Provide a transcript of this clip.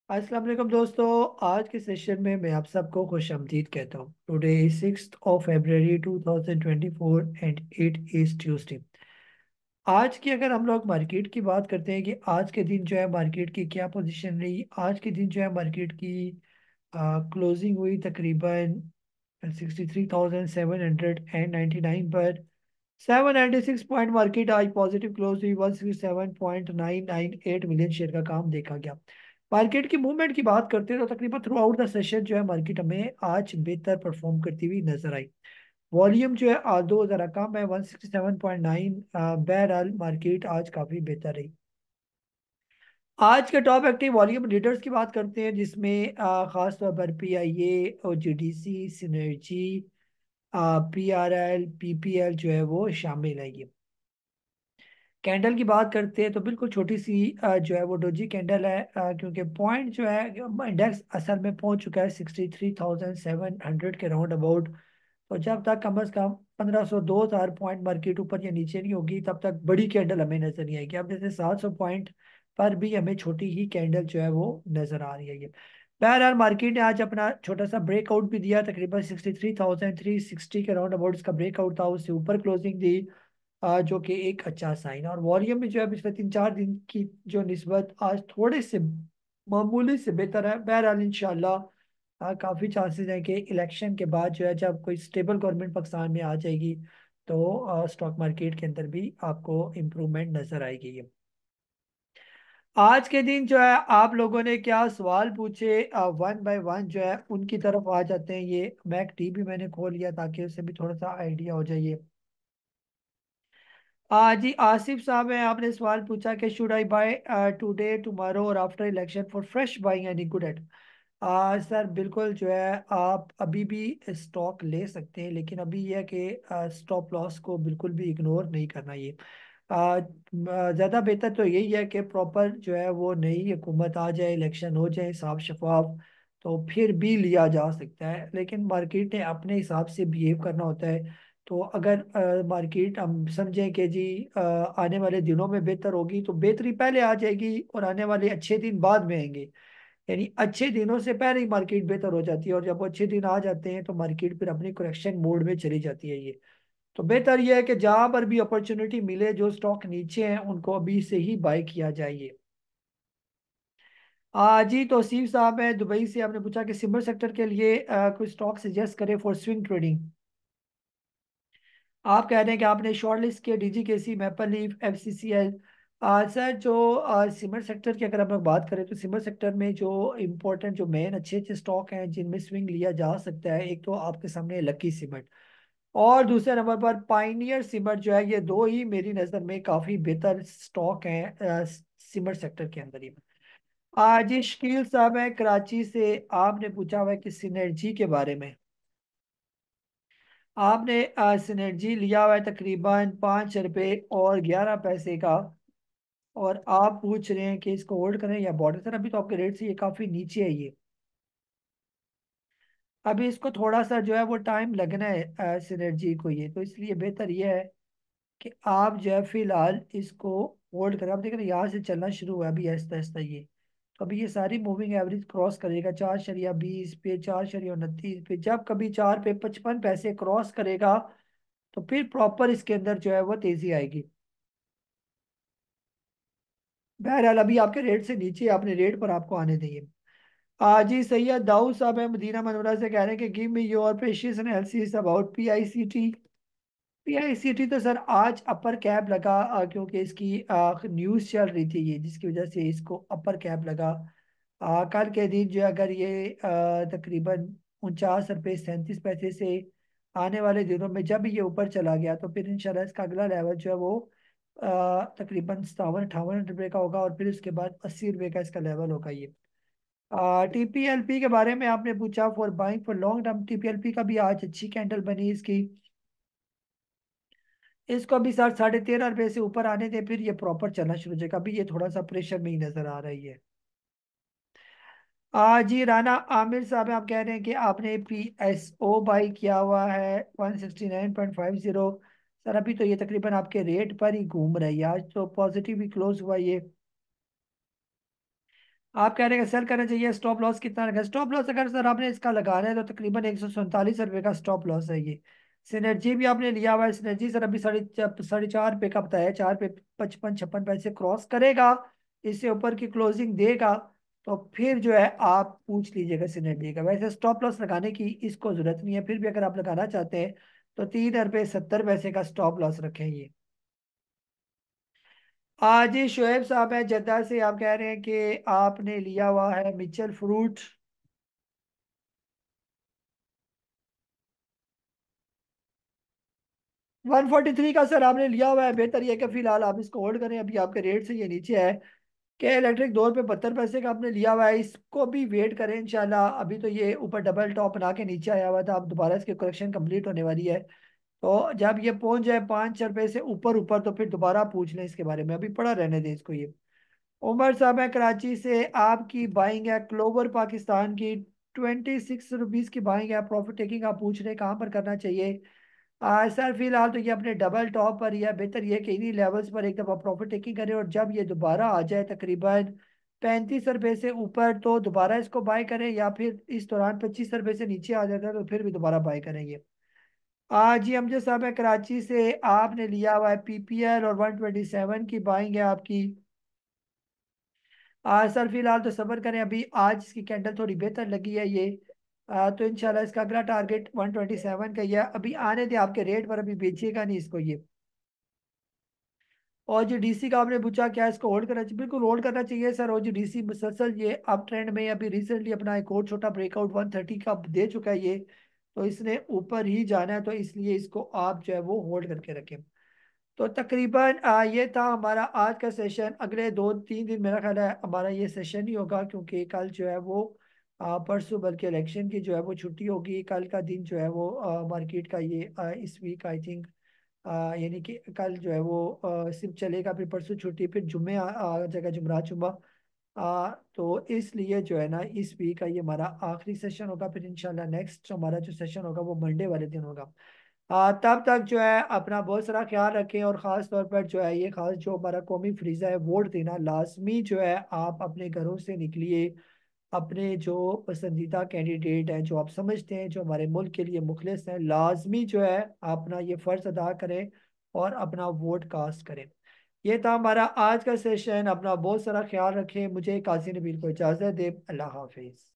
अस्सलाम वालेकुम दोस्तों। आज के सेशन में मैं आप सबको खुश आमदीद कहता हूँ। Today is 6 February 2024 and it is Tuesday. आज की अगर हम लोग मार्केट की बात करते हैं कि आज के दिन जो है मार्केट की क्या पोजीशन रही। आज के दिन जो है मार्केट की क्लोजिंग हुई तकरीबन 63,799 पर। 796 पॉइंट मार्केट आज पॉजिटिव क्लोज हुई। 167.998 मिलियन शेयर का काम देखा गया। मार्केट की मूवमेंट की बात करते हैं तो तकरीबन थ्रू आउट द सेशन जो है मार्केट हमें आज बेहतर परफॉर्म करती हुई नजर आई। वॉल्यूम जो है 2,000 कम है 167.9। बहरहाल मार्केट आज काफी बेहतर रही। आज के टॉप एक्टिव वॉल्यूम लीडर्स की बात करते हैं जिसमें खास तौर पर PIA और GDC सिनर्जी PRL PPL जो है वो शामिल है। ये कैंडल की बात करते हैं तो बिल्कुल छोटी सी जो है वो डोजी कैंडल है, क्योंकि पॉइंट जो है इंडेक्स असल में पहुंच चुका है 63,700 के राउंड अबाउट। तो जब तक कम अज कम 1500 2000 पॉइंट मार्केट ऊपर या नीचे नहीं होगी तब तक बड़ी कैंडल हमें नजर नहीं आएगी। अब जैसे 700 पॉइंट पर भी हमें छोटी ही कैंडल जो है वो नजर आ रही है। ये बहरहाल मार्केट ने आज अपना छोटा सा ब्रेकआउट भी दिया, तकरीबन 63,360 के राउंड अबाउट इसका ब्रेकआउट था, उससे ऊपर क्लोजिंग दी, जो कि एक अच्छा साइन है। और वॉल्यूम में जो है पिछले 3-4 दिन की जो निस्बत आज थोड़े से मामूली से बेहतर है। बहरहाल इंशाल्लाह काफी चांसेस हैं कि इलेक्शन के बाद जो है जब कोई स्टेबल गवर्नमेंट पाकिस्तान में आ जाएगी तो स्टॉक मार्केट के अंदर भी आपको इम्प्रूवमेंट नजर आएगी। आज के दिन जो है आप लोगों ने क्या सवाल पूछे, वन बाय वन जो है उनकी तरफ आ जाते हैं। ये मैक टी भी मैंने खोल लिया ताकि उससे भी थोड़ा सा आइडिया हो जाए। जी आसिफ साहब है, आपने सवाल पूछा कि should I buy today tomorrow और after election for fresh buying any good at. Sir बिल्कुल जो है आप अभी भी स्टॉक ले सकते हैं, लेकिन अभी यह है कि स्टॉप लॉस को बिल्कुल भी इग्नोर नहीं करना। ये ज़्यादा बेहतर तो यही है कि प्रॉपर जो है वो नई हुकूमत आ जाए, इलेक्शन हो जाए साफ शफाफ, तो फिर भी लिया जा सकता है। लेकिन मार्केट ने अपने हिसाब से बिहेव करना होता है। तो अगर मार्केट हम समझें कि जी आने वाले दिनों में बेहतर होगी तो बेहतरी पहले आ जाएगी और आने वाले अच्छे दिन बाद में आएंगे। यानी अच्छे दिनों से पहले ही मार्केट बेहतर हो जाती है और जब वो अच्छे दिन आ जाते हैं तो मार्केट फिर अपनी करेक्शन मोड में चली जाती है। ये तो बेहतर यह है कि जहां पर भी अपॉर्चुनिटी मिले, जो स्टॉक नीचे हैं उनको अभी से ही बाय किया जाइए। जी तो सीफ साहब है दुबई से, आपने पूछा कि सिल्वर सेक्टर के लिए कोई स्टॉक सजेस्ट करे फॉर स्विंग ट्रेडिंग। आप कह रहे हैं कि आपने शॉर्ट लिस्ट किया DGKC, maple leaf, FCCL। Sir जो सिमर सेक्टर की अगर हम लोग बात करें तो सिमर सेक्टर में जो इम्पोर्टेंट जो मेन अच्छे अच्छे स्टॉक हैं जिनमें स्विंग लिया जा सकता है, एक तो आपके सामने लकी सीमेंट और दूसरे नंबर पर पाइनियर सीमेंट जो है। ये दो ही मेरी नज़र में काफ़ी बेहतर स्टॉक हैं सीमेंट सेक्टर के अंदर ही। आज शकील साहब है कराची से, आपने पूछा हुआ है कि सिनर्जी के बारे में। आपने सिनर्जी लिया हुआ है तकरीबन 5 रुपये और 11 पैसे का, और आप पूछ रहे हैं कि इसको होल्ड करें या बॉर्डर। सर अभी तो आपके रेट से ये काफी नीचे है। ये अभी इसको थोड़ा सा जो है वो टाइम लगना है सिनर्जी को, ये तो इसलिए बेहतर ये है कि आप जो है फिलहाल इसको होल्ड करें। आप देख रहे हैं यहाँ से चलना शुरू हुआ है अभी आहिस्ता आहिस्ता ये। तो अभी ये सारी मूविंग एवरेज क्रॉस करेगा 4.20 पे, 4.29 पे, जब कभी 4 पे 55 पैसे क्रॉस करेगा तो फिर प्रॉपर इसके अंदर जो है वो तेजी आएगी। बहरहाल अभी आपके रेट से नीचे है, अपने रेट पर आपको आने देंगे। जी सैयद दाऊद साहब है मदीना मनोरा से, कह रहे हैं कि give me your precious analysis about PICT। PICT तो सर आज अपर कैप लगा, क्योंकि इसकी न्यूज़ चल रही थी ये, जिसकी वजह से इसको अपर कैप लगा। कल के दिन जो है अगर ये तकरीबन 49 रुपये 37 पैसे से आने वाले दिनों में जब ये ऊपर चला गया तो फिर इंशाल्लाह इसका अगला लेवल जो है वो तकरीबन 57-58 रुपये का होगा और फिर उसके बाद 80 रुपये का इसका लेवल होगा। ये TPLP के बारे में आपने पूछा for buying for long term. TPLP का भी आज अच्छी कैंडल बनी इसकी। इसको अभी 13.5 रुपये से ऊपर आने दें फिर ये प्रॉपर चलना शुरू हो जाएगा। अभी ये थोड़ा सा प्रेशर में ही नजर आ रही है। जी राना आमिर साहब आप कह रहे हैं कि आपने PSO बाई किया हुआ है 169.50। सर अभी तो ये तकरीबन आपके रेट पर ही घूम रही है, आज तो पॉजिटिव ही क्लोज हुआ ये। आप कह रहे हैं सेल करना चाहिए, स्टॉप लॉस कितना रखा है? स्टॉप लॉस अगर सर आपने इसका लगाना है तो तकरीबन 147 रुपये का स्टॉप लॉस है ये। सिनर्जी भी आपने लिया हुआ है, सिनर्जी सर अभी साढ़े चार पे का बताया, 4 पे 55 56 पैसे क्रॉस करेगा, इससे ऊपर की क्लोजिंग देगा तो फिर जो है आप पूछ लीजिएगा सिनर्जी का। वैसे स्टॉप लॉस लगाने की इसको जरूरत नहीं है, फिर भी अगर आप लगाना चाहते हैं तो 3 रुपये 70 पैसे का स्टॉप लॉस रखें ये। आज ही शोएब साहब है जद्दा से, आप कह रहे हैं कि आपने लिया हुआ है मिचल फ्रूट। 143 का सर आपने लिया हुआ है, बेहतर यह है कि फिलहाल आप इसको होल्ड करें, अभी आपके रेट से ये नीचे है। क्या इलेक्ट्रिक 2 रुपये 72 पैसे का आपने लिया हुआ है, इसको भी वेट करें इंशाल्लाह। अभी तो ये ऊपर डबल टॉप बना के नीचे आया हुआ था, अब दोबारा इसकी करेक्शन कंप्लीट होने वाली है। तो जब ये पहुंच जाए 5 रुपये से ऊपर ऊपर तो फिर दोबारा पूछ लें इसके बारे में, अभी पड़ा रहने दें इसको ये। उमर साहब है कराची से, आपकी बाइंग है क्लोवर पाकिस्तान की, 26 रुपीज की बाइंग है, प्रॉफिट टेकिंग आप पूछ रहे हैं कहाँ पर करना चाहिए? सर फिलहाल तो ये अपने डबल टॉप पर ही है, बेहतर ये कि इन्हीं लेवल्स पर एक दफ़ा प्रॉफिट टेकिंग करें, और जब ये दोबारा आ जाए तकरीबन 35 रुपये से ऊपर तो दोबारा इसको बाय करें, या फिर इस दौरान 25 रुपये से नीचे आ जाता है तो फिर भी दोबारा बाय करेंगे। आज जी अमजद साहब है कराची से, आपने लिया हुआ है पीपीएल और 127 की बाइंग है आपकी। सर फिलहाल तो सब्र करें, अभी आज इसकी कैंडल थोड़ी बेहतर लगी है ये। तो इंशाल्लाह इसका अगला टारगेट 127 का ही है, अभी आने दे आपके रेट पर, अभी बेचिएगा नहीं इसको ये। और जो डीसी का आपने पूछा क्या इसको होल्ड करना चाहिए, बिल्कुल होल्ड करना चाहिए सर। और जो डीसी मुसलसल ये अप ट्रेंड में अभी रिसेंटली अपना एक और छोटा ब्रेकआउट 130 का दे चुका है ये, तो इसने ऊपर ही जाना है, तो इसलिए इसको आप जो है वो होल्ड करके रखें। तो तकरीबन ये था हमारा आज का सेशन। अगले 2 3 दिन मेरा ख्याल है हमारा ये सेशन ही होगा, क्योंकि कल जो है वो परसों बल्कि इलेक्शन की जो है वो छुट्टी होगी। कल का दिन जो है वो मार्केट का ये इस वीक आई थिंक यानी कि कल जो है वो सिर्फ चलेगा, फिर परसों छुट्टी, फिर जुम्मे आ जाएगा, जुमरात जुम्मा। तो इसलिए जो है ना इस वीक का ये हमारा आखिरी सेशन होगा, फिर इंशाल्लाह नेक्स्ट हमारा जो सेशन होगा वो मंडे वाले दिन होगा। तब तक जो है अपना बहुत सारा ख्याल रखें, और ख़ास तौर पर जो है ये खास जो हमारा कौमी फ्रीज़ा है वोट देना लाजमी जो है, आप अपने घरों से निकलिए, अपने जो पसंदीदा कैंडिडेट हैं जो आप समझते हैं जो हमारे मुल्क के लिए मुखलिस हैं, लाजमी जो है अपना ये फ़र्ज़ अदा करें और अपना वोट कास्ट करें। ये था हमारा आज का सेशन, अपना बहुत सारा ख्याल रखें। मुझे काजी नबील को इजाज़त दे, अल्लाह हाफिज़।